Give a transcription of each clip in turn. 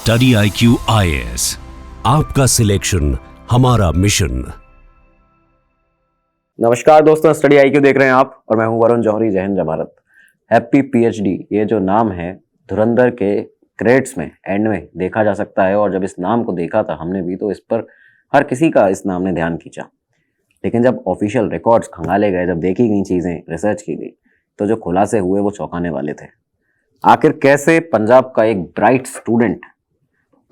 Study IQ IAS, आपका selection हमारा mission. नमस्कार दोस्तों, स्टडी IQ देख रहे हैं आप और मैं हूं वरुण जौहरी। जय हिंद जय भारत। हैप्पी PhD ये जो नाम है धुरंधर के क्रेडिट्स में एंड में देखा जा सकता है। और जब इस नाम को देखा था हमने भी, तो इस पर हर किसी का इस नाम ने ध्यान खींचा। लेकिन जब ऑफिशियल रिकॉर्ड्स खंगाले गए, जब देखी गई चीज़ें, रिसर्च की गई, तो जो खुलासे हुए वो चौंकाने वाले थे। आखिर कैसे पंजाब का एक ब्राइट स्टूडेंट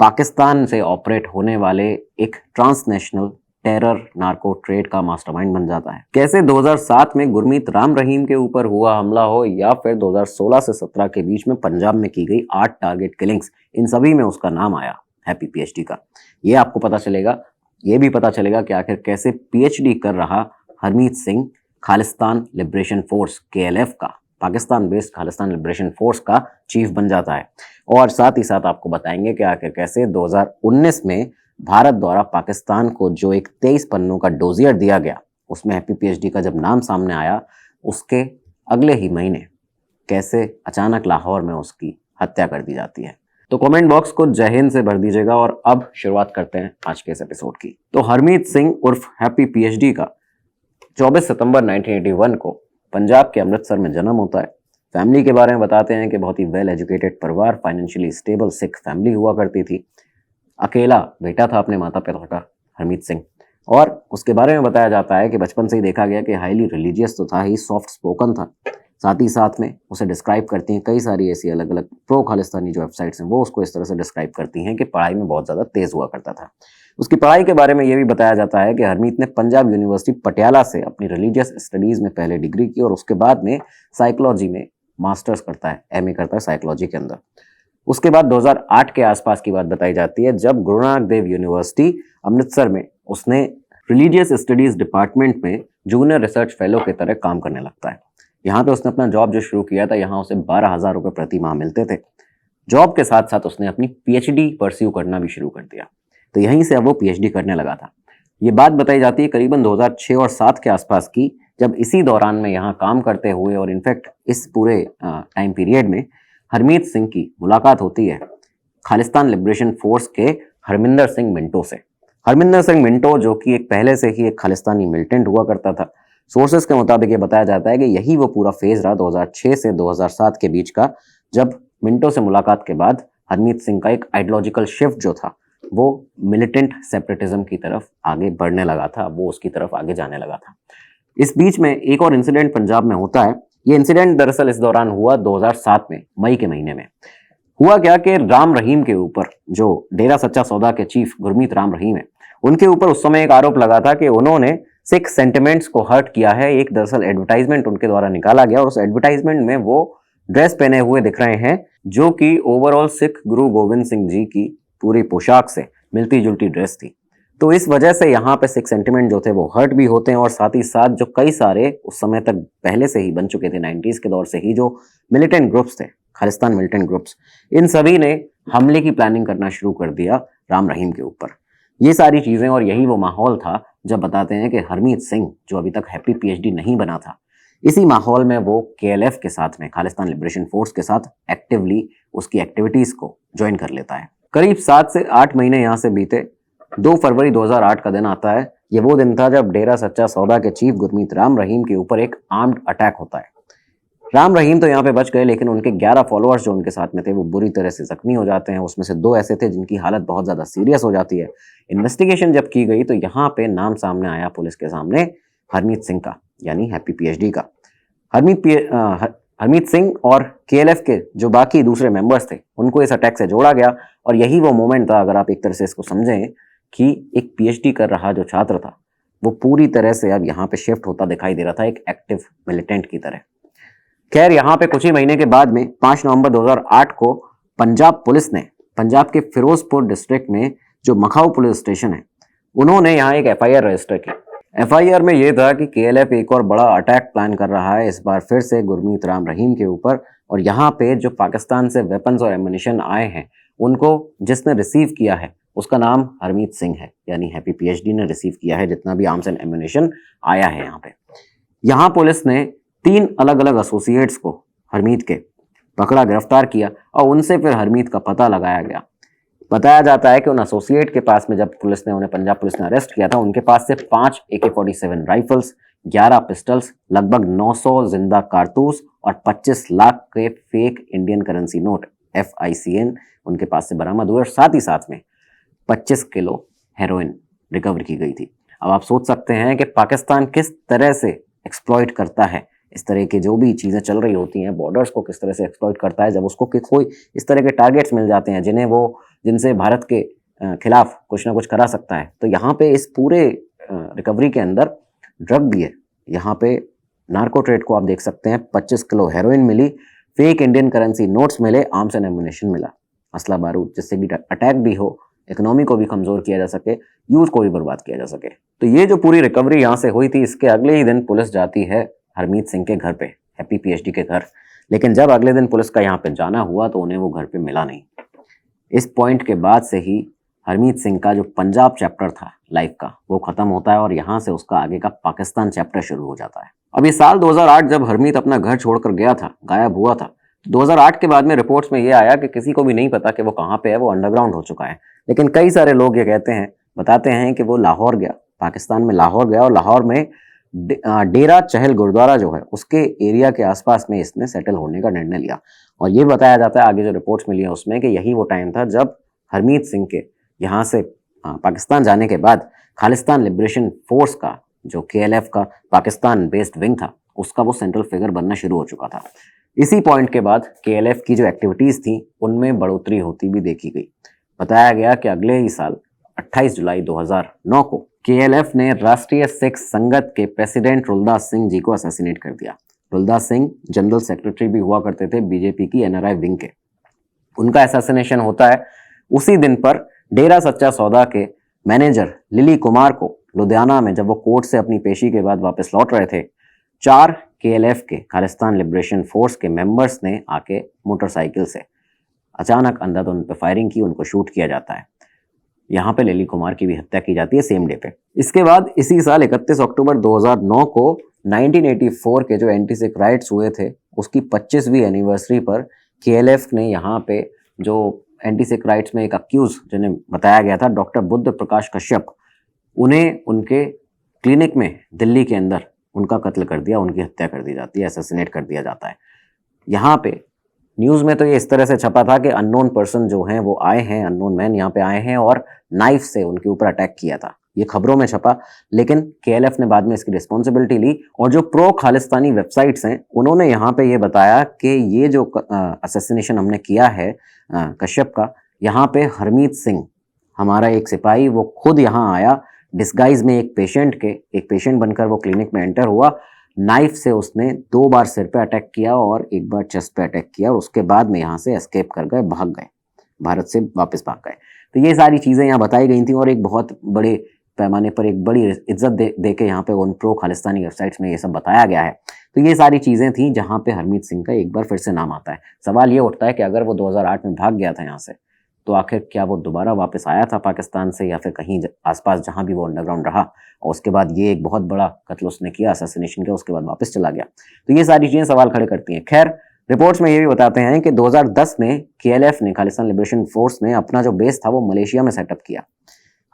पाकिस्तान से ऑपरेट होने वाले एक ट्रांसनेशनल टेरर नार्को ट्रेड का मास्टरमाइंड बन जाता है। कैसे 2007 में गुरमीत राम रहीम के ऊपर हुआ हमला हो, या फिर 2016 से 17 के बीच में पंजाब में की गई 8 टारगेट किलिंग्स, इन सभी में उसका नाम आया हैप्पी PhD का। ये आपको पता चलेगा। ये भी पता चलेगा कि आखिर कैसे PhD कर रहा Harmeet Singh Khalistan liberation force KLF का, Pakistan based Khalistan liberation force का चीफ बन जाता है। और साथ ही साथ आपको बताएंगे कि आखिर कैसे 2019 में भारत द्वारा पाकिस्तान को जो एक 23 पन्नों का डोजियर दिया गया, उसमें हैप्पी PhD का जब नाम सामने आया, उसके अगले ही महीने कैसे अचानक लाहौर में उसकी हत्या कर दी जाती है। तो कमेंट बॉक्स को जय हिंद से भर दीजिएगा। और अब शुरुआत करते हैं आज के इस एपिसोड की। तो हरमीत सिंह उर्फ हैप्पी PhD का 24 सितंबर 1981 को पंजाब के अमृतसर में जन्म होता है। फैमिली के बारे में बताते हैं कि बहुत ही वेल एजुकेटेड परिवार, फाइनेंशियली स्टेबल सिख फैमिली हुआ करती थी। अकेला बेटा था अपने माता पिता का हरमीत सिंह। और उसके बारे में बताया जाता है कि बचपन से ही देखा गया कि हाईली रिलीजियस तो था ही, सॉफ्ट स्पोकन था। साथ ही साथ में उसे डिस्क्राइब करती हैं कई सारी ऐसी अलग अलग प्रो खालिस्तानी जो वेबसाइट्स हैं, वो उसको इस तरह से डिस्क्राइब करती हैं कि पढ़ाई में बहुत ज़्यादा तेज़ हुआ करता था। उसकी पढ़ाई के बारे में ये भी बताया जाता है कि हरमीत ने पंजाब यूनिवर्सिटी पटियाला से अपनी रिलीजियस स्टडीज़ में पहले डिग्री की और उसके बाद में साइकोलॉजी में मास्टर्स करता है, MA करता है साइकोलॉजी के अंदर। उसके बाद 2008 के आसपास की बात बताई जाती है, जब गुरु नानक देव यूनिवर्सिटी अमृतसर में उसने रिलीजियस स्टडीज़ डिपार्टमेंट में जूनियर रिसर्च फेलो की तरह काम करने लगता है। यहाँ पे उसने अपना जॉब जो शुरू किया था, यहाँ उसे 12,000 रुपये प्रति माह मिलते थे। जॉब के साथ साथ उसने अपनी PhD परस्यू करना भी शुरू कर दिया। तो यहीं से अब वो PhD करने लगा था। ये बात बताई जाती है करीबन 2006 और 7 के आसपास की, जब इसी दौरान में यहाँ काम करते हुए और इनफैक्ट इस पूरे टाइम पीरियड में हरमीत सिंह की मुलाकात होती है खालिस्तान लिबरेशन फोर्स के हरमिंदर सिंह मिंटो से। हरमिंदर सिंह मिंटो जो कि एक पहले से ही एक खालिस्तानी मिलिटेंट हुआ करता था। सोर्सेस के मुताबिक ये बताया जाता है कि यही वो पूरा फेज रहा 2006 से 2007 के बीच का, जब मिंटो से मुलाकात के बाद हरमीत सिंह का एक आइडियोलॉजिकल शिफ्ट जो था वो मिलिटेंट सेपरेटिज्म की तरफ आगे बढ़ने लगा था, वो उसकी तरफ आगे जाने लगा था। इस बीच में एक और इंसिडेंट पंजाब में होता है। ये इंसिडेंट दरअसल इस दौरान हुआ 2007 में मई के महीने में। हुआ क्या कि राम रहीम के ऊपर, जो डेरा सच्चा सौदा के चीफ गुरमीत राम रहीम है, उनके ऊपर उस समय एक आरोप लगा था कि उन्होंने सिख सेंटिमेंट्स को हर्ट किया है। एक दरअसल एडवर्टाइजमेंट उनके द्वारा निकाला गया और उस एडवर्टाइजमेंट में वो ड्रेस पहने हुए दिख रहे हैं, जो कि ओवरऑल सिख गुरु गोविंद सिंह जी की पूरी पोशाक से मिलती जुलती ड्रेस थी। तो इस वजह से यहाँ पे सिख सेंटिमेंट जो थे वो हर्ट भी होते हैं। और साथ ही साथ जो कई सारे उस समय तक पहले से ही बन चुके थे, 90s के दौर से ही जो मिलिटेंट ग्रुप्स थे, खालिस्तान मिलिटेंट ग्रुप्स, इन सभी ने हमले की प्लानिंग करना शुरू कर दिया राम रहीम के ऊपर। ये सारी चीज़ें और यही वो माहौल था जब बताते हैं कि हरमीत सिंह जो अभी तक हैप्पी PhD नहीं बना था, इसी माहौल में वो KLF के साथ में, खालिस्तान लिबरेशन फोर्स के साथ एक्टिवली उसकी एक्टिविटीज़ को ज्वाइन कर लेता है। करीब 7 से 8 महीने यहाँ से बीते। 2 फरवरी 2008 का दिन आता है। ये वो दिन था जब डेरा सच्चा सौदा के चीफ गुरमीत राम रहीम के ऊपर एक आर्म्ड अटैक होता है। राम रहीम तो यहाँ पे बच गए, लेकिन उनके 11 फॉलोअर्स जो उनके साथ में थे वो बुरी तरह से जख्मी हो जाते हैं। उसमें से 2 ऐसे थे जिनकी हालत बहुत ज़्यादा सीरियस हो जाती है। इन्वेस्टिगेशन जब की गई तो यहाँ पे नाम सामने आया पुलिस के सामने हरमीत सिंह का, यानी हैप्पी PhD का। हरमीत सिंह और KLF के जो बाकी दूसरे मेंबर्स थे उनको इस अटैक से जोड़ा गया। और यही वो मोमेंट था, अगर आप एक तरह से इसको समझें, कि एक PhD कर रहा जो छात्र था वो पूरी तरह से अब यहाँ पे शिफ्ट होता दिखाई दे रहा था एक एक्टिव मिलिटेंट की तरह। खैर, यहाँ पे कुछ ही महीने के बाद में 5 नवंबर 2008 को पंजाब पुलिस ने पंजाब के फिरोजपुर डिस्ट्रिक्ट में जो मखाऊ पुलिस स्टेशन है, उन्होंने यहाँ एक FIR रजिस्टर की। FIR में ये था कि KLF एक और बड़ा अटैक प्लान कर रहा है, इस बार फिर से गुरमीत राम रहीम के ऊपर। और यहाँ पे जो पाकिस्तान से वेपन्स और एमुनिशन आए हैं, उनको जिसने रिसीव किया है उसका नाम हरमीत सिंह है, यानी हैप्पी PhD ने रिसीव किया है जितना भी आर्म्स एंड एमुनिशन आया है यहाँ पे। यहाँ पुलिस ने 3 अलग अलग एसोसिएट्स को हरमीत के पकड़ा, गिरफ्तार किया और उनसे फिर हरमीत का पता लगाया गया। बताया जाता है कि उन एसोसिएट के पास में जब पुलिस ने उन्हें पंजाब पुलिस ने अरेस्ट किया था, उनके पास से 5 AK-47 राइफल्स, 11 पिस्टल्स, लगभग 900 जिंदा कारतूस और 25 लाख के fake Indian currency note FICN उनके पास से बरामद हुए और साथ ही साथ में 25 किलो हेरोइन रिकवर की गई थी। अब आप सोच सकते हैं कि पाकिस्तान किस तरह से एक्सप्लॉइट करता है इस तरह के जो भी चीज़ें चल रही होती हैं, बॉर्डर्स को किस तरह से एक्सप्लॉइट करता है जब उसको कोई इस तरह के टारगेट्स मिल जाते हैं जिनसे भारत के खिलाफ कुछ ना कुछ करा सकता है। तो यहाँ पे इस पूरे रिकवरी के अंदर ड्रग भी है। यहाँ पे नार्को ट्रेड को आप देख सकते हैं, 25 किलो हेरोइन मिली, फेक इंडियन करेंसी नोट्स मिले, आर्म्स एंड एम्युनिशन मिला, असला बारूद, जिससे भी अटैक भी हो, इकोनॉमी को भी कमजोर किया जा सके, यूथ को भी बर्बाद किया जा सके। तो ये जो पूरी रिकवरी यहाँ से हुई थी, इसके अगले ही दिन पुलिस जाती है हरमीत सिंह के घर पे, हैप्पी PhD के घर। लेकिन जब अगले दिन पुलिस का यहाँ पे जाना हुआ तो उन्हें वो घर पे मिला नहीं। इस पॉइंट के बाद से ही हरमीत सिंह का जो पंजाब चैप्टर था लाइफ का, वो खत्म होता है और यहाँ से उसका आगे का पाकिस्तान चैप्टर शुरू हो जाता है। अब ये साल 2008 जब हरमीत अपना घर छोड़कर गया था, गायब हुआ था, 2008 के बाद में रिपोर्ट्स में ये आया कि किसी को भी नहीं पता कि वो कहाँ पे है, वो अंडरग्राउंड हो चुका है। लेकिन कई सारे लोग ये कहते हैं, बताते हैं कि वो लाहौर गया, पाकिस्तान में लाहौर गया और लाहौर में डेरा चहल गुरुद्वारा जो है उसके एरिया के आसपास में इसने सेटल होने का निर्णय लिया। और ये बताया जाता है आगे जो रिपोर्ट्स मिली है उसमें कि यही वो टाइम था जब हरमीत सिंह के यहाँ से पाकिस्तान जाने के बाद खालिस्तान लिबरेशन फोर्स का जो KLF का पाकिस्तान बेस्ड विंग था, उसका वो सेंट्रल फिगर बनना शुरू हो चुका था। इसी पॉइंट के बाद KLF की जो एक्टिविटीज़ थी उनमें बढ़ोतरी होती भी देखी गई। बताया गया कि अगले ही साल 28 जुलाई 2009 को KLF ने राष्ट्रीय सिख संगत के प्रेसिडेंट रुलदास सिंह जी को असैसिनेट कर दिया। रुलदास सिंह जनरल सेक्रेटरी भी हुआ करते थे BJP की NRI विंग के। उनका असैसिनेशन होता है। उसी दिन पर डेरा सच्चा सौदा के मैनेजर लिली कुमार को लुधियाना में जब वो कोर्ट से अपनी पेशी के बाद वापस लौट रहे थे, 4 KLF के खालिस्तान लिबरेशन फोर्स के मेंबर्स ने आके मोटरसाइकिल से अचानक अंधाधुंध उन पर फायरिंग की, उनको शूट किया जाता है। यहाँ पे लिली कुमार की भी हत्या की जाती है सेम डे पे। इसके बाद इसी साल 31 अक्टूबर 2009 को 1984 के जो एंटी सिख राइट्स हुए थे उसकी 25वीं एनिवर्सरी पर KLF ने यहाँ पे जो एंटी सिख राइट्स में एक अक्यूज जिन्हें बताया गया था डॉक्टर बुद्ध प्रकाश कश्यप, उन्हें उनके क्लिनिक में दिल्ली के अंदर उनका कत्ल कर दिया, उनकी हत्या कर दी जाती है, असैसिनेट कर दिया जाता है। यहाँ पे न्यूज़ में तो ये इस तरह से छपा था कि अननोन पर्सन जो हैं वो आए हैं, अननोन मैन यहाँ पे आए हैं और नाइफ से उनके ऊपर अटैक किया था, ये खबरों में छपा। लेकिन KLF ने बाद में इसकी रिस्पॉन्सिबिलिटी ली और जो प्रो खालिस्तानी वेबसाइट्स हैं उन्होंने यहाँ पे ये बताया कि ये जो असैसिनेशन हमने किया है कश्यप का, यहाँ पे हरमीत सिंह हमारा एक सिपाही वो खुद यहाँ आया डिस्गाइज में एक पेशेंट बनकर वो क्लिनिक में एंटर हुआ, नाइफ से उसने 2 बार सिर पे अटैक किया और 1 बार चेस्ट पे अटैक किया और उसके बाद में यहाँ से एस्केप कर गए, भाग गए, भारत से वापस भाग गए। तो ये सारी चीज़ें यहाँ बताई गई थी और एक बहुत बड़े पैमाने पर एक बड़ी इज्जत दे के यहाँ पे उन प्रो खालिस्तानी वेबसाइट्स में ये सब बताया गया है। तो ये सारी चीज़ें थी जहाँ पे हरमीत सिंह का एक बार फिर से नाम आता है। सवाल ये उठता है कि अगर वो 2008 में भाग गया था यहाँ से, तो आखिर क्या वो दोबारा वापस आया था पाकिस्तान से या फिर कहीं आसपास जहाँ भी वो अंडरग्राउंड रहा और उसके बाद ये एक बहुत बड़ा कत्ल उसने किया, असैसिनेशन किया, उसके बाद वापस चला गया। तो ये सारी चीज़ें सवाल खड़े करती हैं। खैर, रिपोर्ट्स में ये भी बताते हैं कि 2010 में KLF ने, खालिस्तान लिबरेशन फोर्स ने, अपना जो बेस था वो मलेशिया में सेटअप किया।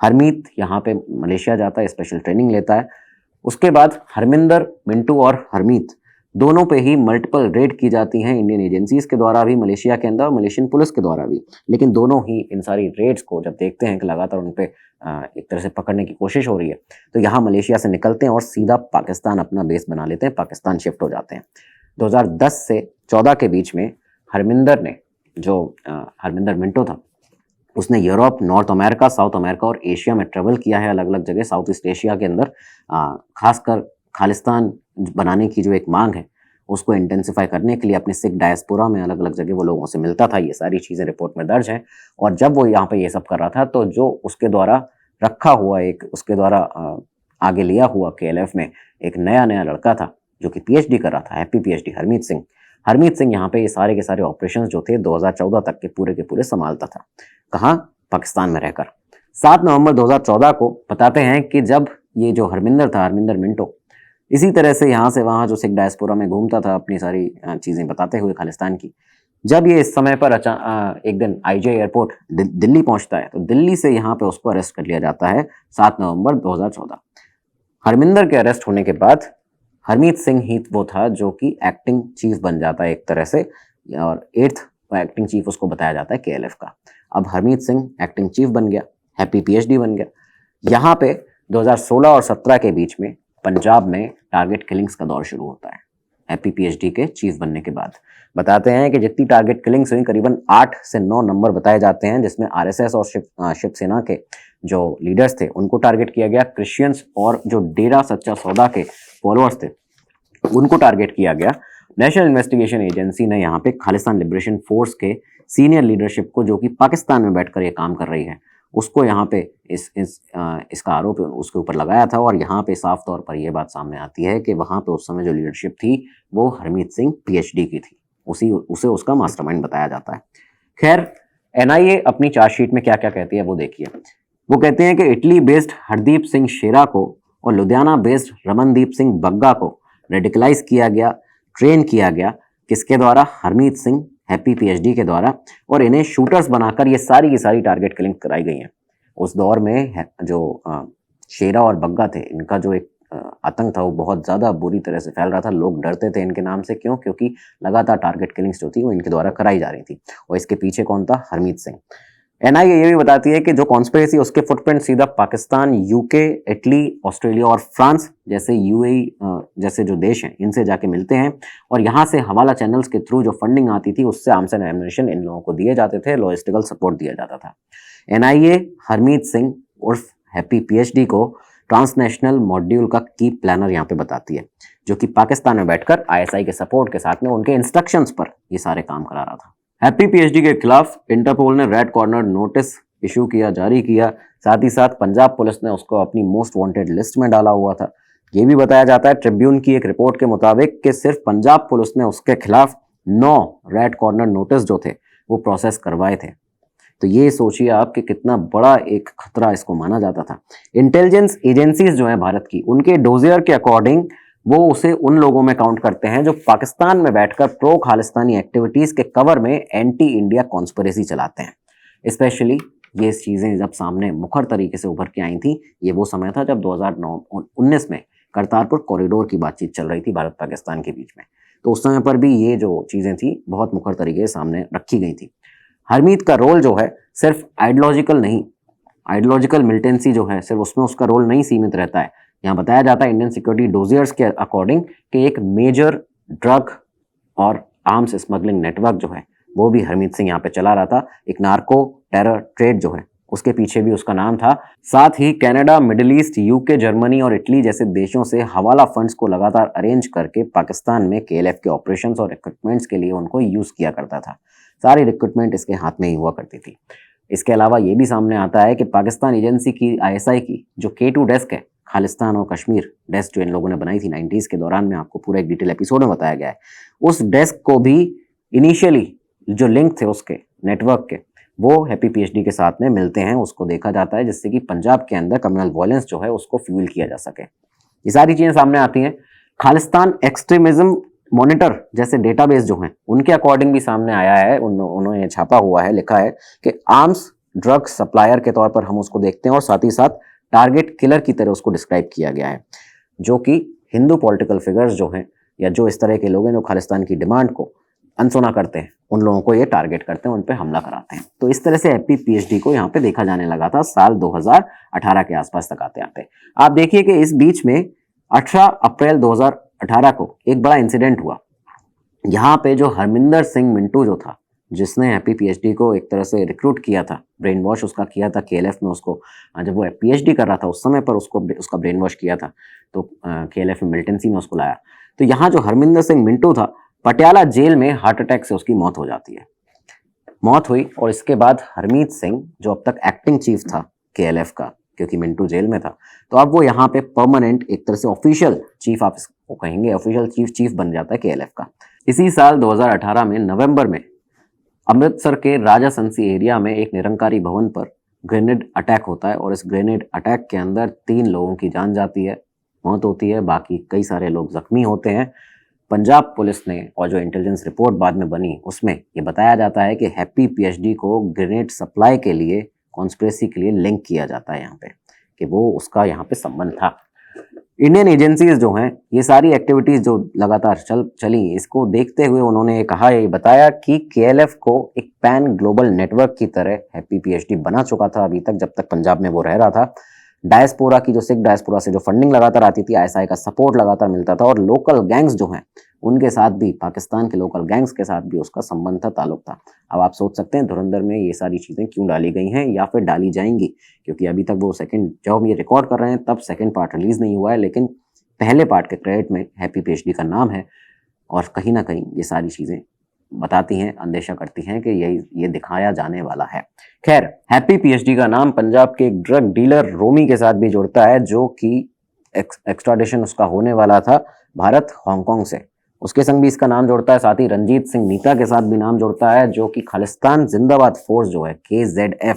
हरमीत यहाँ पे मलेशिया जाता है, स्पेशल ट्रेनिंग लेता है। उसके बाद हरमिंदर, मिंटू और हरमीत दोनों पे ही मल्टीपल रेड की जाती हैं इंडियन एजेंसीज के द्वारा भी, मलेशिया के अंदर और मलेशियन पुलिस के द्वारा भी। लेकिन दोनों ही इन सारी रेड्स को जब देखते हैं कि लगातार उन पे एक तरह से पकड़ने की कोशिश हो रही है, तो यहाँ मलेशिया से निकलते हैं और सीधा पाकिस्तान अपना बेस बना लेते हैं, पाकिस्तान शिफ्ट हो जाते हैं। 2010 से 14 के बीच में हरमिंदर ने, जो हरमिंदर मिंटो था, उसने Europe, north America, south America और एशिया में ट्रेवल किया है, अलग अलग जगह साउथ ईस्ट एशिया के अंदर। खासकर खालिस्तान बनाने की जो एक मांग है उसको इंटेंसिफाई करने के लिए अपने सिख डायस्पोरा में अलग अलग जगह वो लोगों से मिलता था। ये सारी चीज़ें रिपोर्ट में दर्ज हैं। और जब वो यहाँ पे ये सब कर रहा था तो जो उसके द्वारा रखा हुआ उसके द्वारा आगे लिया हुआ KLF में एक नया लड़का था जो कि PhD कर रहा था, हैप्पी PhD, हरमीत सिंह यहाँ पे ये सारे के सारे ऑपरेशंस जो थे 2014 तक के पूरे संभालता था। कहाँ? पाकिस्तान में रहकर। 7 नवंबर 2014 को बताते हैं कि जब ये जो हरमिंदर था, हरमिंदर मिंटो, इसी तरह से यहाँ से वहाँ जो सिख डायस्पोरा में घूमता था अपनी सारी चीज़ें बताते हुए खालिस्तान की, जब ये इस समय पर एक दिन आईजे एयरपोर्ट दिल्ली पहुंचता है तो दिल्ली से यहाँ पे उसको अरेस्ट कर लिया जाता है 7 नवंबर 2014। हरमिंदर के अरेस्ट होने के बाद हरमीत सिंह ही वो था जो कि एक्टिंग चीफ बन जाता है एक तरह से, और 8th एक्टिंग चीफ उसको बताया जाता है केएलएफ का। अब हरमीत सिंह एक्टिंग चीफ बन गया, हैप्पी पीएचडी बन गया। यहाँ पे 2016 और 17 के बीच में पंजाब में टारगेट किलिंग्स का दौर शुरू होता है हैप्पी पीएचडी के चीफ बनने के बाद। बताते हैं कि जितनी टारगेट किलिंग्स हुई करीबन 8 से 9 नंबर बताए जाते हैं, जिसमें आरएसएस और शिवसेना के जो लीडर्स थे उनको टारगेट किया गया, क्रिश्चियंस और जो डेरा सच्चा सौदा के फॉलोअर्स थे उनको टारगेट किया गया। नेशनल इन्वेस्टिगेशन एजेंसी ने यहाँ पे खालिस्तान लिबरेशन फोर्स के सीनियर लीडरशिप को, जो कि पाकिस्तान में बैठकर ये काम कर रही है, उसको यहाँ पे इसका आरोप उसके ऊपर लगाया था। और यहाँ पे साफ तौर पर यह बात सामने आती है कि वहाँ पे उस समय जो लीडरशिप थी वो हरमीत सिंह पीएचडी की थी, उसे उसका मास्टरमाइंड बताया जाता है। खैर, एनआईए अपनी चार्जशीट में क्या क्या कहती है वो देखिए। वो कहते हैं कि इटली बेस्ड हरदीप सिंह शेरा को और लुधियाना बेस्ड रमनदीप सिंह बग्गा को रेडिकलाइज किया गया, ट्रेन किया गया। किसके द्वारा? हरमीत सिंह हैप्पी पीएचडी के द्वारा। और इन्हें शूटर्स बनाकर ये सारी की सारी टारगेट किलिंग कराई गई हैं। उस दौर में जो शेरा और बग्गा थे, इनका जो एक आतंक था वो बहुत ज़्यादा बुरी तरह से फैल रहा था। लोग डरते थे इनके नाम से। क्यों? क्योंकि लगातार टारगेट किलिंग्स जो थी वो इनके द्वारा कराई जा रही थी। और इसके पीछे कौन था? हरमीत सिंह। एनआईए ये भी बताती है कि जो कॉन्स्पिरेसी, उसके फुटप्रिंट सीधा पाकिस्तान, यूके, इटली, ऑस्ट्रेलिया और फ्रांस जैसे यूएई जैसे जो देश हैं इनसे जाके मिलते हैं। और यहाँ से हवाला चैनल्स के थ्रू जो फंडिंग आती थी उससे आर्म्स एंड एम्युनिशन इन लोगों को दिए जाते थे, लॉजिस्टिकल सपोर्ट दिया जाता था। एनआईए हरमीत सिंह उर्फ हैप्पी पीएचडी को ट्रांसनेशनल मॉड्यूल का की प्लानर यहाँ पे बताती है, जो कि पाकिस्तान में बैठकर आईएसआई के सपोर्ट के साथ में उनके इंस्ट्रक्शंस पर ये सारे काम करा रहा था। हैप्पी पीएचडी के खिलाफ इंटरपोल ने रेड कॉर्नर नोटिस इशू किया, जारी किया। साथ ही साथ पंजाब पुलिस ने उसको अपनी मोस्ट वांटेड लिस्ट में डाला हुआ था। ये भी बताया जाता है ट्रिब्यून की एक रिपोर्ट के मुताबिक कि सिर्फ पंजाब पुलिस ने उसके खिलाफ 9 रेड कॉर्नर नोटिस जो थे वो प्रोसेस करवाए थे। तो ये सोचिए आप कि कितना बड़ा एक खतरा इसको माना जाता था। इंटेलिजेंस एजेंसीज जो हैं भारत की, उनके डोजियर के अकॉर्डिंग वो उसे उन लोगों में काउंट करते हैं जो पाकिस्तान में बैठकर प्रो खालिस्तानी एक्टिविटीज के कवर में एंटी इंडिया कॉन्स्पिरेसी चलाते हैं। स्पेशली ये चीजें जब सामने मुखर तरीके से उभर के आई थी, ये वो समय था जब 2019 में करतारपुर कॉरिडोर की बातचीत चल रही थी भारत पाकिस्तान के बीच में। तो उस समय पर भी ये जो चीजें थी बहुत मुखर तरीके से सामने रखी गई थी। हरमीत का रोल जो है सिर्फ आइडियोलॉजिकल नहीं, आइडियोलॉजिकल मिलिटेंसी जो है सिर्फ उसमें उसका रोल नहीं सीमित रहता है। यहाँ बताया जाता है इंडियन सिक्योरिटी डोजियर्स के अकॉर्डिंग कि एक मेजर ड्रग और आर्म्स स्मगलिंग नेटवर्क जो है वो भी हरमीत सिंह यहाँ पे चला रहा था। एक नार्को टेरर ट्रेड जो है उसके पीछे भी उसका नाम था। साथ ही Canada, Middle East, UK, Germany और इटली जैसे देशों से हवाला फंड्स को लगातार अरेंज करके पाकिस्तान में केएलएफ के ऑपरेशंस और रिक्रूटमेंट्स के लिए उनको यूज किया करता था। सारी रिक्रूटमेंट इसके हाथ में ही हुआ करती थी। इसके अलावा ये भी सामने आता है कि पाकिस्तान एजेंसी की, आईएसआई की जो K2 डेस्क है, खालिस्तान और कश्मीर डेस्क जो इन लोगों ने बनाई थी 90s के दौरान में, आपको पूरा एक डिटेल एपिसोड में बताया गया है। उस डेस्क को भी इनिशियली जो लिंक थे उसके नेटवर्क के, वो हैप्पी पीएचडी के साथ में मिलते हैं, उसको देखा जाता है, जिससे कि पंजाब के अंदर कम्युनल वायलेंस जो है उसको फ्यूल किया जा सके। ये सारी चीजें सामने आती हैं। खालिस्तान एक्सट्रीमिज्म मॉनिटर जैसे डेटाबेस जो हैं उनके अकॉर्डिंग भी सामने आया है, उन्होंने छापा हुआ है, लिखा है कि आर्म्स ड्रग सप्लायर के तौर पर हम उसको देखते हैं और साथ ही साथ टारगेट किलर की तरह उसको डिस्क्राइब किया गया है, जो कि हिंदू पॉलिटिकल फिगर्स जो हैं या जो इस तरह के लोग हैं जो खालिस्तान की डिमांड को अनसुना करते हैं, उन लोगों को ये टारगेट करते हैं, उन पे हमला कराते हैं। तो इस तरह से हैप्पी पीएचडी को यहाँ पे देखा जाने लगा था साल 2018 के आसपास तक आते आते। आप देखिए कि इस बीच में 18 अप्रैल 2018 को एक बड़ा इंसिडेंट हुआ। यहाँ पे जो हरमिंदर सिंह मिंटू जो था, जिसने हैप्पी पीएचडी को एक तरह से रिक्रूट किया था, ब्रेन वॉश उसका किया था केएलएफ में, उसको जब वो पीएचडी कर रहा था उस समय पर उसका ब्रेन वॉश किया था, तो केएलएफ में मिलिटेंसी में उसको लाया। तो यहाँ जो हरमिंदर सिंह मिंटू था, पटियाला जेल में हार्ट अटैक से उसकी मौत हो जाती है। मौत हुई और इसके बाद हरमीत सिंह जो अब तक एक्टिंग चीफ था केएलएफ का, क्योंकि मिंटू जेल में था, तो अब वो यहाँ पे परमानेंट एक तरह से ऑफिशियल चीफ, आप इसको कहेंगे ऑफिशियल चीफ बन जाता है केएलएफ का। इसी साल 2018 में नवंबर में अमृतसर के राजा संसी एरिया में एक निरंकारी भवन पर ग्रेनेड अटैक होता है और इस ग्रेनेड अटैक के अंदर 3 लोगों की जान जाती है, मौत होती है, बाकी कई सारे लोग जख्मी होते हैं। पंजाब पुलिस ने और जो इंटेलिजेंस रिपोर्ट बाद में बनी उसमें ये बताया जाता है कि हैप्पी पीएचडी को ग्रेनेड सप्लाई के लिए, कॉन्स्पिरेसी के लिए लिंक किया जाता है यहाँ पे, कि वो उसका यहाँ पे संबंध था। इंडियन एजेंसीज जो हैं, ये सारी एक्टिविटीज जो लगातार चली, इसको देखते हुए उन्होंने कहा, ये बताया कि केएलएफ को एक पैन ग्लोबल नेटवर्क की तरह हैप्पी पीएचडी बना चुका था अभी तक, जब तक पंजाब में वो रह रहा था। डायस्पोरा की, जो सिख डायस्पोरा से जो फंडिंग लगातार आती थी, आईएसआई का सपोर्ट लगातार मिलता था, और लोकल गैंग्स जो हैं उनके साथ भी, पाकिस्तान के लोकल गैंग्स के साथ भी उसका संबंध था, ताल्लुक था। अब आप सोच सकते हैं धुरंधर में ये सारी चीज़ें क्यों डाली गई हैं या फिर डाली जाएंगी, क्योंकि अभी तक वो सेकंड, जब हम ये रिकॉर्ड कर रहे हैं तब सेकंड पार्ट रिलीज नहीं हुआ है, लेकिन पहले पार्ट के क्रेडिट में हैप्पी पीएचडी का नाम है, और कहीं ना कहीं ये सारी चीज़ें बताती हैं, अंदेशा करती हैं कि ये दिखाया जाने वाला है। खैर, हैप्पी पीएचडी का नाम पंजाब के एक ड्रग डीलर रोमी के साथ भी जुड़ता है, जो कि एक्स्ट्राडिशन उसका होने वाला था भारत हांगकांग से, उसके संग भी इसका नाम जुड़ता है। साथ ही रंजीत सिंह नीता के साथ भी नाम जुड़ता है, जो कि खालिस्तान जिंदाबाद फोर्स जो है KZF,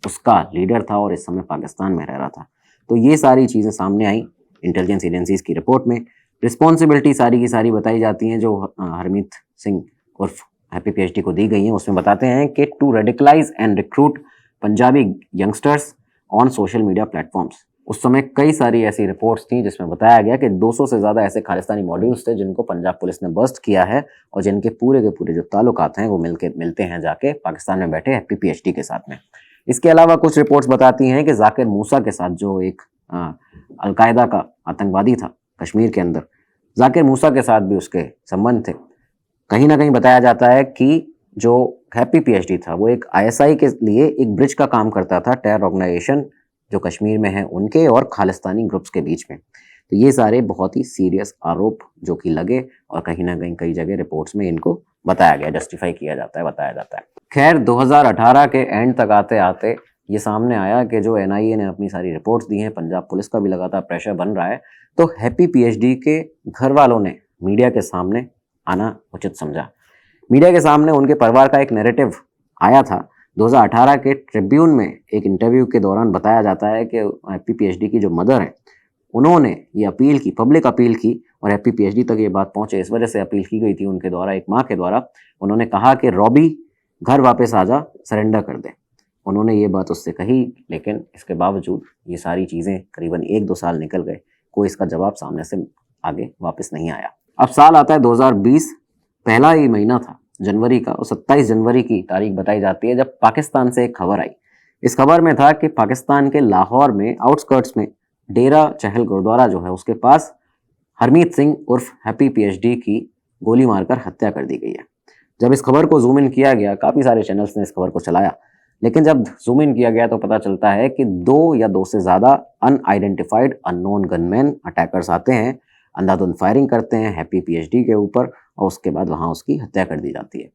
उसका लीडर था और इस समय पाकिस्तान में रह रहा था। तो ये सारी चीज़ें सामने आई इंटेलिजेंस एजेंसीज की रिपोर्ट में। रिस्पॉन्सिबिलिटी सारी की सारी बताई जाती हैं जो हरमीत सिंह उर्फ हैप्पी पीएचडी को दी गई हैं। उसमें बताते हैं कि to radicalize and recruit Punjabi youngsters on social media platforms. उस समय कई सारी ऐसी रिपोर्ट्स थी जिसमें बताया गया कि 200 से ज़्यादा ऐसे खालिस्तानी मॉड्यूल्स थे जिनको पंजाब पुलिस ने बस्ट किया है, और जिनके पूरे के पूरे जो ताल्लुकात हैं वो मिलते हैं जाके पाकिस्तान में बैठे हैप्पी पीएचडी के साथ में। इसके अलावा कुछ रिपोर्ट्स बताती हैं कि जाकिर मूसा के साथ, जो एक अलकायदा का आतंकवादी था कश्मीर के अंदर, जाकिर मूसा के साथ भी उसके संबंध थे। कहीं ना कहीं बताया जाता है कि जो हैप्पी पीएचडी था वो एक आईएसआई के लिए एक ब्रिज का काम करता था, टेरर ऑर्गेनाइजेशन जो कश्मीर में है उनके और खालिस्तानी ग्रुप्स के बीच में। तो ये सारे बहुत ही सीरियस आरोप जो कि लगे, और कहीं ना कहीं कई जगह रिपोर्ट्स में इनको बताया गया, जस्टिफाई किया जाता है, बताया जाता है। खैर, 2018 के एंड तक आते आते ये सामने आया कि जो एनआईए ने अपनी सारी रिपोर्ट्स दी हैं, पंजाब पुलिस का भी लगातार प्रेशर बन रहा है, तो हैप्पी पीएचडी के घर वालों ने मीडिया के सामने आना उचित समझा। मीडिया के सामने उनके परिवार का एक नैरेटिव आया था। 2018 के ट्रिब्यून में एक इंटरव्यू के दौरान बताया जाता है कि हैप्पी पीएचडी की जो मदर है उन्होंने ये अपील की, पब्लिक अपील की, और हैप्पी पीएचडी तक ये बात पहुंचे इस वजह से अपील की गई थी उनके द्वारा, एक माँ के द्वारा। उन्होंने कहा कि रॉबी घर वापस आ जा, सरेंडर कर दे। उन्होंने ये बात उससे कही, लेकिन इसके बावजूद ये सारी चीज़ें करीबन 1-2 साल निकल गए, कोई इसका जवाब सामने से आगे वापस नहीं आया। अब साल आता है 2020, पहला ही महीना था जनवरी का, और 27 जनवरी की तारीख बताई जाती है जब पाकिस्तान से एक खबर आई। इस खबर में था कि पाकिस्तान के लाहौर में आउटस्कर्ट्स में डेरा चहल गुरुद्वारा जो है उसके पास हरमीत सिंह उर्फ हैप्पी पीएचडी की गोली मारकर हत्या कर दी गई है। जब इस खबर को जूम इन किया गया, काफ़ी सारे चैनल्स ने इस खबर को चलाया, लेकिन जब जूम इन किया गया तो पता चलता है कि 2 या 2 से ज़्यादा अनआइडेंटिफाइड अननोन गनमैन अटैकर्स आते हैं, अंधाधुंध फायरिंग करते हैं हैप्पी पीएचडी के ऊपर, और उसके बाद वहाँ उसकी हत्या कर दी जाती है।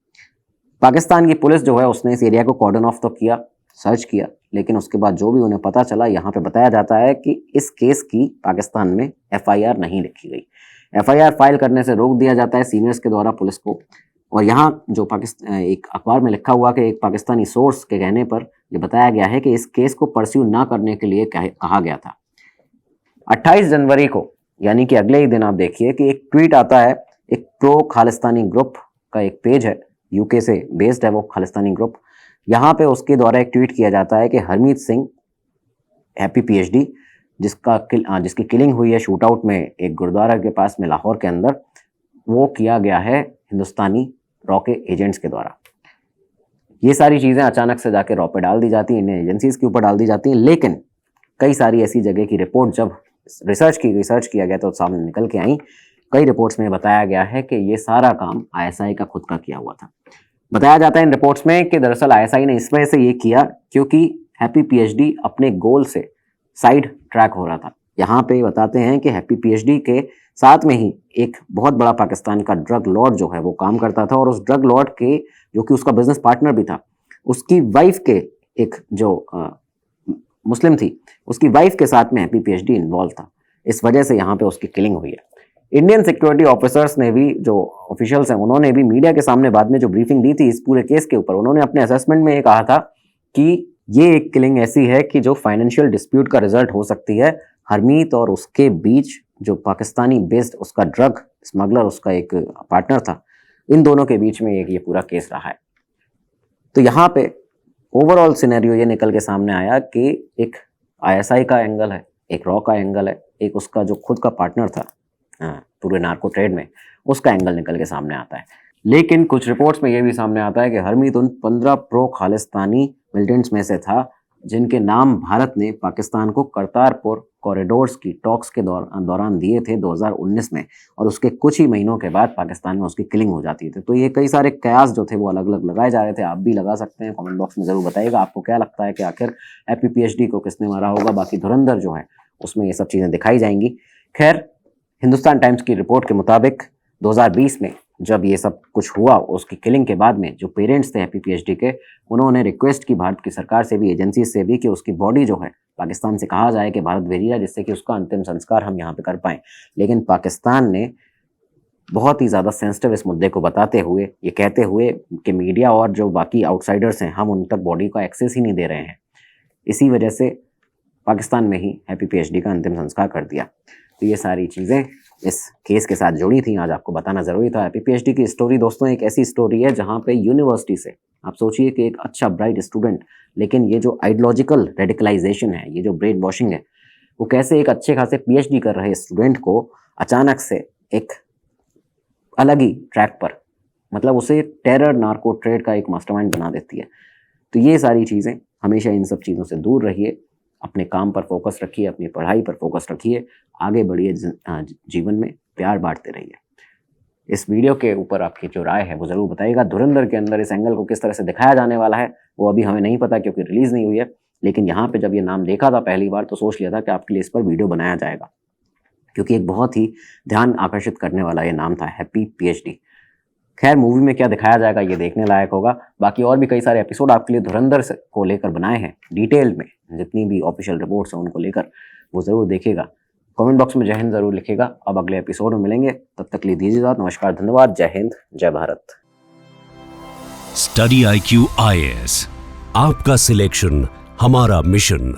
पाकिस्तान की पुलिस जो है उसने इस एरिया को कॉर्डन ऑफ तो किया, सर्च किया, लेकिन उसके बाद जो भी उन्हें पता चला, यहाँ पे बताया जाता है कि इस केस की पाकिस्तान में एफआईआर नहीं लिखी गई। एफआईआर फाइल करने से रोक दिया जाता है सीनियर्स के द्वारा पुलिस को। और यहाँ जो पाकिस्तान, एक अखबार में लिखा हुआ कि एक पाकिस्तानी सोर्स के कहने पर यह बताया गया है कि इस केस को परस्यू ना करने के लिए कहा गया था। 28 जनवरी को, यानी कि अगले ही दिन, आप देखिए कि एक ट्वीट आता है, एक प्रो खालिस्तानी ग्रुप का एक पेज है, यूके से बेस्ड है वो खालिस्तानी ग्रुप। यहाँ पे उसके द्वारा एक ट्वीट किया जाता है कि हरमीत सिंह हैप्पी पीएचडी, जिसकी किलिंग हुई है शूट आउट में एक गुरुद्वारा के पास में लाहौर के अंदर, वो किया गया है हिंदुस्तानी रॉ के एजेंट्स के द्वारा। ये सारी चीज़ें अचानक से जाके रॉ पे डाल दी जाती हैं, इंडियन एजेंसीज के ऊपर डाल दी जाती हैं, लेकिन कई सारी ऐसी जगह की रिपोर्ट जब रिसर्च किया गया तो सामने निकल के आई। कई रिपोर्ट्स में बताया गया है कि ये सारा काम आईएसआई का खुद का किया हुआ था। बताया जाता है इन रिपोर्ट्स में कि दरअसल आईएसआई ने इस वजह से ये किया क्योंकि हैप्पी पीएचडी अपने गोल से साइड ट्रैक हो रहा था। यहाँ पे बताते हैं कि हैप्पी पीएचडी के साथ में ही एक बहुत बड़ा पाकिस्तान का ड्रग लॉर्ड जो है वो काम करता था, और उस ड्रग लॉर्ड के, जो कि उसका बिजनेस पार्टनर भी था, उसकी वाइफ के एक जो मुस्लिम थी, उसकी वाइफ के साथ में हैप्पी पीएचडी इन्वॉल्व था। इस वजह से यहाँ पे उसकी किलिंग हुई है। इंडियन सिक्योरिटी ऑफिसर्स ने भी, जो ऑफिशियल्स हैं, उन्होंने भी मीडिया के सामने बाद में जो ब्रीफिंग दी थी इस पूरे केस के ऊपर, उन्होंने अपने असेसमेंट में ये कहा था कि ये एक किलिंग ऐसी है कि जो फाइनेंशियल डिस्प्यूट का रिजल्ट हो सकती है। हरमीत और उसके बीच जो पाकिस्तानी बेस्ड उसका ड्रग स्मगलर उसका एक पार्टनर था, इन दोनों के बीच में एक ये पूरा केस रहा है। तो यहाँ पे ओवरऑल सिनेरियो ये निकल के सामने आया कि एक आईएसआई का एंगल है, एक रॉ का एंगल है, एक उसका जो खुद का पार्टनर था पूरे नार्को ट्रेड में, उसका एंगल निकल के सामने आता है। लेकिन कुछ रिपोर्ट्स में ये भी सामने आता है कि हरमीत उन 15 प्रो खालिस्तानी मिलिटेंट्स में से था जिनके नाम भारत ने पाकिस्तान को करतारपुर कॉरिडोर्स की टॉक्स के दौरान दिए थे 2019 में, और उसके कुछ ही महीनों के बाद पाकिस्तान में उसकी किलिंग हो जाती थी। तो ये कई सारे कयास जो थे वो अलग अलग लगाए जा रहे थे। आप भी लगा सकते हैं, कमेंट बॉक्स में ज़रूर बताइएगा आपको क्या लगता है कि आखिर हैप्पी PhD को किसने मारा होगा। बाकी धुरंधर जो है उसमें ये सब चीज़ें दिखाई जाएंगी। खैर, हिंदुस्तान टाइम्स की रिपोर्ट के मुताबिक 2020 में जब ये सब कुछ हुआ, उसकी किलिंग के बाद में जो पेरेंट्स थे हैप्पी PhD के, उन्होंने रिक्वेस्ट की भारत की सरकार से भी, एजेंसी से भी, कि उसकी बॉडी जो है पाकिस्तान से कहा जाए कि भारत भेजी जाए, जिससे कि उसका अंतिम संस्कार हम यहाँ पे कर पाएँ। लेकिन पाकिस्तान ने बहुत ही ज़्यादा सेंसिटिव इस मुद्दे को बताते हुए, ये कहते हुए कि मीडिया और जो बाकी आउटसाइडर्स हैं, हम उन तक बॉडी का एक्सेस ही नहीं दे रहे हैं, इसी वजह से पाकिस्तान में ही हैप्पी PhD का अंतिम संस्कार कर दिया। तो ये सारी चीज़ें इस केस के साथ जुड़ी थी, आज आपको बताना ज़रूरी था। हैप्पी PhD की स्टोरी दोस्तों एक ऐसी स्टोरी है जहाँ पे यूनिवर्सिटी से, आप सोचिए कि एक अच्छा ब्राइट स्टूडेंट, लेकिन ये जो आइडियोलॉजिकल रेडिकलाइजेशन है, ये जो ब्रेन वॉशिंग है, वो कैसे एक अच्छे खासे PhD कर रहे स्टूडेंट को अचानक से एक अलग ही ट्रैक पर, मतलब उसे टेरर नार्को ट्रेड का एक मास्टरमाइंड बना देती है। तो ये सारी चीज़ें, हमेशा इन सब चीज़ों से दूर रहिए, अपने काम पर फोकस रखिए, अपनी पढ़ाई पर फोकस रखिए, आगे बढ़िए, जीवन में प्यार बांटते रहिए। इस वीडियो के ऊपर आपकी जो राय है वो ज़रूर बताइएगा। धुरंधर के अंदर इस एंगल को किस तरह से दिखाया जाने वाला है वो अभी हमें नहीं पता क्योंकि रिलीज़ नहीं हुई है, लेकिन यहाँ पे जब ये नाम देखा था पहली बार तो सोच लिया था कि आपके लिए इस पर वीडियो बनाया जाएगा, क्योंकि एक बहुत ही ध्यान आकर्षित करने वाला ये नाम था, हैप्पी PhD। खैर, मूवी में क्या दिखाया जाएगा ये देखने लायक होगा। बाकी और भी कई सारे एपिसोड आपके लिए धुरंधर को लेकर बनाए हैं, डिटेल में जितनी भी ऑफिशियल रिपोर्ट्स हैं उनको लेकर, वो ज़रूर देखिएगा। कमेंट बॉक्स में जय हिंद ज़रूर लिखिएगा। अब अगले एपिसोड में मिलेंगे, तब तक लिए दीजिए इजाज़त। नमस्कार, धन्यवाद, जय हिंद, जय भारत। स्टडी IQ IAS, आपका सिलेक्शन हमारा मिशन।